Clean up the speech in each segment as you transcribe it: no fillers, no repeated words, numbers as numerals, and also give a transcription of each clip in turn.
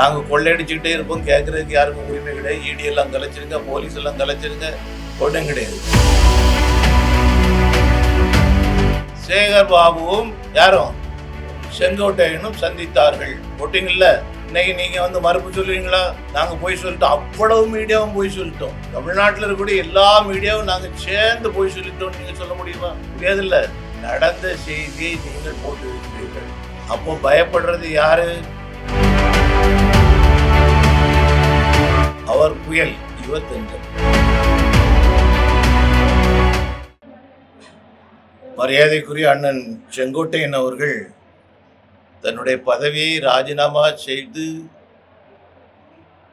நாங்கள் கொள்ளையடிச்சுக்கிட்டே இருப்போம், கேட்கறதுக்கு யாருக்கும் உரிமை கிடையாது. இடி எல்லாம் கலைச்சிருங்க, போலீஸ் எல்லாம் கலைச்சிருங்க, ஒன்றும் கிடையாது. சேகர் பாபுவும் யாரும் செங்கோட்டையனும் சந்தித்தார்கள் போட்டிங்கல்ல. இன்னைக்கு நீங்க வந்து மறுப்பு சொல்லுவீங்களா? நாங்க போய் சொல்லிட்டோம், அவ்வளவு மீடியாவும் போய் சொல்லிட்டோம். தமிழ்நாட்டில் இருக்கக்கூடிய எல்லா மீடியாவும் நாங்க சேர்ந்து போய் சொல்லிட்டோம். நீங்க சொல்ல முடியுமா? முடியாதுல்ல. நடந்த செய்தியை நீங்கள் போட்டு இருக்கிறீர்கள். அப்போ பயப்படுறது யாரு? அவர் புயல், இவர் தென்றல். மரியாதைக்குரிய அண்ணன் செங்கோட்டையன் அவர்கள் தன்னுடைய பதவியை ராஜினாமா செய்து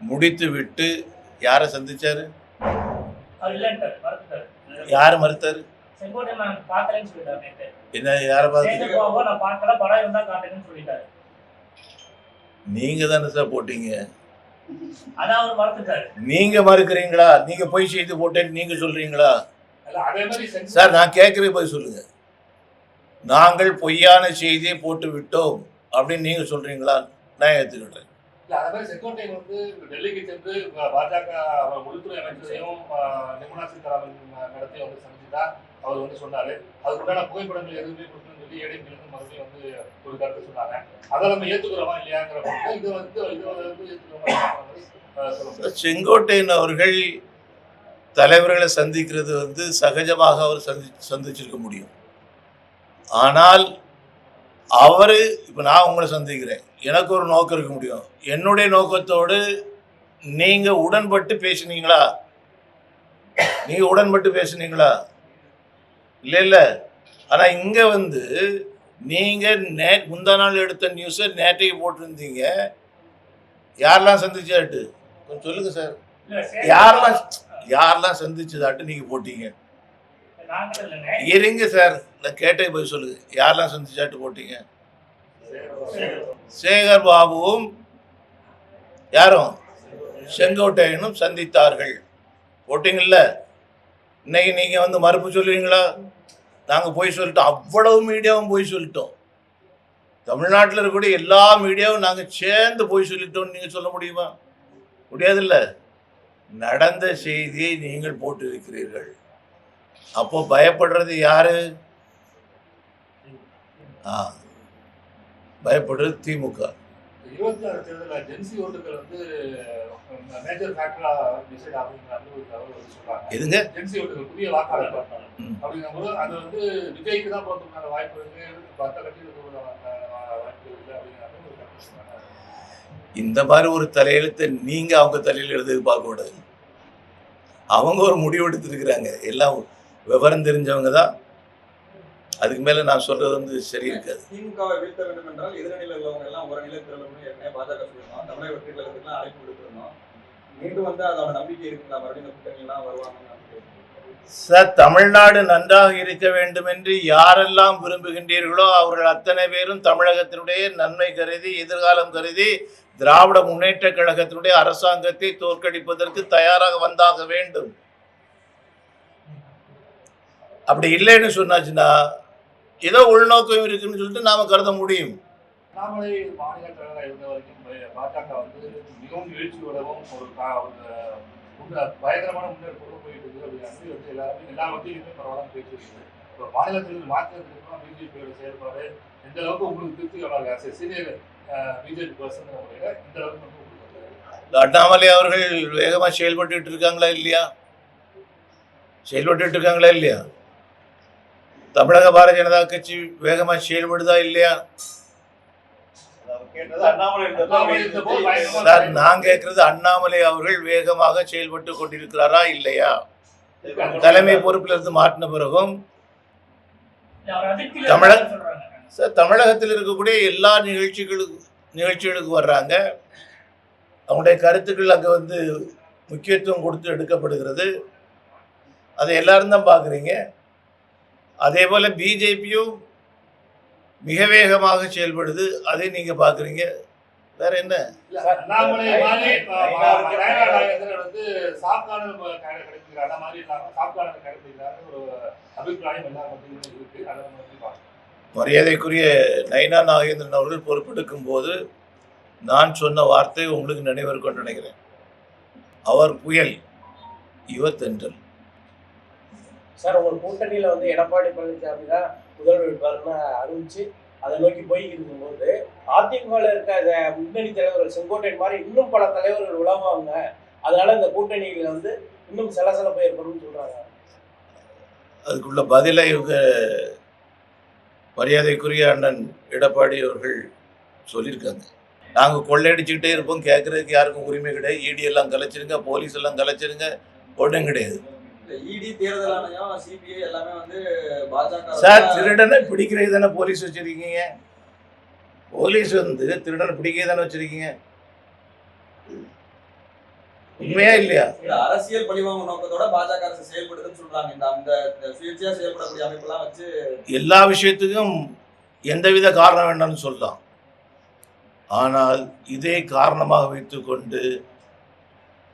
முடித்து விட்டு யாரை சந்திச்சாரு? யாரு மறுத்தாரு? என்ன யாரை பார்த்து? நீங்க தானே சார் போட்டீங்க. நீங்க மறுக்கிறீங்களா? நீங்க போய் செய்து போட்டேன்னு நீங்க சொல்றீங்களா? சார் நான் கேட்கறேன், போய் சொல்லுங்க. நாங்கள் பொய்யான செய்தியை போட்டு விட்டோம் அப்படின்னு நீங்க சொல்றீங்களா? நான் ஏற்றுக்கிட்டேன். செங்கோட்டையன் வந்து டெல்லிக்கு சென்று பாஜக உள்துறை அமைச்சரையும் நிர்மலா சீதாராமன் நடத்தி வந்து சந்திச்சுட்டா அவர் வந்து சொன்னாரு. அதுக்குண்டான புகைப்படங்கள் எதுவுமே கொடுக்கணும்னு சொல்லி ஏடிஎம்கே மறுபடியும் வந்து ஒரு கருத்து சொன்னாங்க. அதை நம்ம ஏற்றுக்கிறோமா இல்லையாங்கிற இது வந்து செங்கோட்டையன் அவர்கள் தலைவர்களை சந்திக்கிறது வந்து சகஜமாக அவர் சந்திச்சிருக்க முடியும். ஆனால் அவரு இப்போ நான் உங்களை சந்திக்கிறேன், எனக்கு ஒரு நோக்கம் இருக்க முடியும். என்னுடைய நோக்கத்தோடு நீங்க உடன்பட்டு பேசுனீங்களா? நீங்க உடன்பட்டு பேசுனீங்களா? இல்லை இல்லை. ஆனால் இங்கே வந்து நீங்க முந்தா நாள் எடுத்த நியூஸை நேற்றைக்கு போட்டிருந்தீங்க. யாரெல்லாம் சந்திச்சாட்டு கொஞ்சம் சொல்லுங்க சார். யாரெல்லாம் சந்திச்சதாட்டு நீங்க போட்டீங்க? இருங்க சார், நான் கேட்டே போய் சொல்லுங்க. யாரெல்லாம் சந்திச்சாட்டு போட்டீங்க? சேகர் பாபுவும் யாரும் செங்கோட்டையனும் சந்தித்தார்கள் போட்டீங்கல்ல. இன்னைக்கு நீங்க வந்து மறுப்பு சொல்லுவீங்களா? நாங்க போய் சொல்லிட்டோம், அவ்வளவு மீடியாவும் போய் சொல்லிட்டோம். தமிழ்நாட்டில் இருக்கக்கூடிய எல்லா மீடியாவும் நாங்க சேர்ந்து போய் சொல்லிட்டோம். நீங்க சொல்ல முடியுமா? முடியாதுல்ல. நடந்த செய்தியை நீங்கள் போட்டு இருக்கிறீர்கள். அப்போ பயப்படுறது யாரு? பயப்படுறது திமுக. 26 தேர்தலில் ஜென்சி ஓட்டுகள் வந்து மேஜர் ஃபேக்டரா டிசைட் ஆகுங்கிறாங்க ஒரு தகவல் வந்து சொல்றாங்க. எதுங்க? ஜென்சி ஓட்டுகள் புதிய வாக்காளர் அப்படிங்கும்போது அது வந்து விஜய்க்கு தான் போகிறதுக்கான வாய்ப்பு இருக்கு, மற்ற கட்சிகளுக்கு வாய்ப்பு இல்லை அப்படிங்கிறாங்க ஒரு கருத்து சொன்னாங்க. இந்த மாதிரி ஒரு தலையெழுத்தை நீங்க அவங்க தலையில் எழுதி பார்க்க கூடாது. அவங்க ஒரு முடிவு எடுத்துருக்கிறாங்க. எல்லாம் விவரம் தெரிஞ்சவங்க தான். அதுக்கு மேல நான் சொல்றது வந்து சரி இருக்காது. திமுகவை வீழ்த்த வேண்டும் என்றால் எதிரணியில் உள்ளவங்க எல்லாம் ஒரு நிலையத்தில் பாஜக சொல்லணும், தமிழக வெற்றி கழகத்துக்குலாம் அழைப்பு விடுக்கணும். மீண்டும் வந்து அதோட நம்பிக்கை இருக்குங்களா? மறுபடியும் கூட்டணி எல்லாம் வருவாங்க சார். தமிழ்நாடு நன்றாக இருக்க வேண்டும் என்று யாரெல்லாம் விரும்புகின்றீர்களோ அவர்கள் அத்தனை பேரும் தமிழகத்தினுடைய நன்மை கருதி, எதிர்காலம் கருதி திராவிட முன்னேற்ற கழகத்தினுடைய அரசாங்கத்தை தோற்கடிப்பதற்கு தயாராக வந்தாக வேண்டும். அப்படி இல்லைன்னு சொன்னாச்சுன்னா ஏதோ உள்நோக்கம் இருக்குன்னு சொல்லிட்டு நாம கருத முடியும். அண்ணாமலை மாநில தலைவராக இருந்த வரைக்கும் பாஜக வந்து மிகவும் எழுச்சியோடவும் ஒரு பயங்கரமான முன்னெடுப்போடு போயிட்டு இருக்குது அப்படின்னு வந்து எல்லா மத்தியிலுமே பரவாயில்ல பேச்சு இருக்குது. இப்போ மாநிலத்தில் மாற்றத்துக்கு பிஜேபியோட செயல்பாடு எந்த அளவுக்கு உங்களுக்கு திருப்தி சீனியர் பிஜேபி பர்சன் முறையில் இந்த அளவுக்கு அண்ணாமலை அவர்கள் வேகமாக செயல்பட்டு இருக்காங்களா இல்லையா? செயல்பட்டு இருக்காங்களா இல்லையா? தமிழக பாரதிய ஜனதா கட்சி வேகமாக செயல்படுதா இல்லையா? நான் கேட்கறது அண்ணாமலை அவர்கள் வேகமாக செயல்பட்டு கொண்டிருக்கிறாரா இல்லையா? தலைமை பொறுப்பில் இருந்து மாற்றின பிறகும் தமிழகத்தில் இருக்கக்கூடிய எல்லா நிகழ்ச்சிகளுக்கு வர்றாங்க. அவங்களுடைய கருத்துக்கள் அங்கே வந்து முக்கியத்துவம் கொடுத்து எடுக்கப்படுகிறது. அதை எல்லாரும் தான் பார்க்குறீங்க. அதே போல் பிஜேபியும் மிக வேகமாக செயல்படுது, அதை நீங்க பாக்குறீங்க. வேற என்ன? மரியாதைக்குரிய நயினா நாகேந்திரன் அவர்கள் பொறுப்பெடுக்கும் போது நான் சொன்ன வார்த்தை உங்களுக்கு நினைவிருக்கும்னு நினைக்கிறேன். அவர் புயல், இவர் தென்றல். சார், உங்கள் கூட்டணியில் வந்து எடப்பாடி பழனிசாமி தான் முதல் வேட்பாளர்னு அறிவிச்சு அதை நோக்கி போய்கிட்டு இருக்கும்போது, அதிமுகவில் இருக்க முன்னணி தலைவர்கள் செங்கோட்டையன் மாதிரி இன்னும் பல தலைவர்கள் உலவாங்க, அதனால இந்த கூட்டணியில் வந்து இன்னும் சலசலப்பு ஏற்படும் சொல்றாங்க. அதுக்குள்ள பதிலை இவங்க மரியாதைக்குரிய அண்ணன் எடப்பாடி அவர்கள் சொல்லியிருக்காங்க. நாங்கள் கொள்ளையடிச்சுக்கிட்டே இருப்போம், கேட்கறதுக்கு யாருக்கும் உரிமை கிடையாது. இடி எல்லாம் கலைச்சிருங்க, போலீஸ் எல்லாம் கலைச்சிருங்க, ஒன்றும் கிடையாது. இடி, தேர்தல் ஆணையம், சிபிஐ எல்லாமே வந்து பாஜக சார், திருடனை பிடிக்கிறது தானே போலீஸ் வச்சிருக்கீங்க. போலீஸ் வந்து திருடனை பிடிக்கிறது தானே வச்சிருக்கீங்க. உண்மையா இல்லையா? அரசியல் பழிவாங்க நோக்கத்தோட பாஜக அரசு செயல்படுதுன்னு சொல்றாங்க. இந்த சுயேட்சையா செயல்படக்கூடிய அமைப்பெல்லாம் வச்சு எல்லா விஷயத்துக்கும் எந்தவித காரணம் வேண்டாம்னு சொல்லலாம். ஆனால் இதே காரணமாக வைத்துக்கொண்டு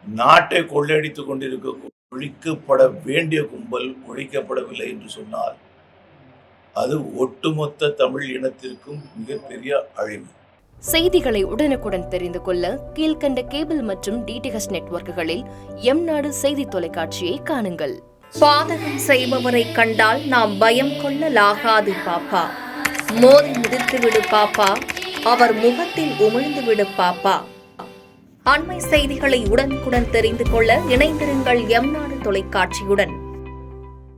நாட்டை கொள்ளையடித்துக் கொண்டிருக்க ஒழிக்கப்பட வேண்டிய கும்பல் ஒழிக்கப்படவில்லை என்று சொன்னால் அது ஒட்டுமொத்த தமிழ் இனத்திற்கும் மிகப்பெரிய அழிவு. செய்திகளை உடனுக்குடன் தெரிந்து கொள்ள கீழ்கண்ட கேபிள் மற்றும் டிடிஹெச் நெட்வொர்க்குகளில் எம்நாடு செய்தி தொலைக்காட்சியை காணுங்கள். பாதகம் செய்பவரை கண்டால் நாம் பயம் கொள்ளலாகாது பாப்பா. மோதி மிதித்து விடு பாப்பா, அவர் முகத்தில் உமிழ்ந்து விடு பாப்பா. அண்மை செய்திகளை உடனுக்குடன் தெரிந்து கொள்ள இணைந்திருங்கள் எம்நாடு தொலைக்காட்சியுடன்.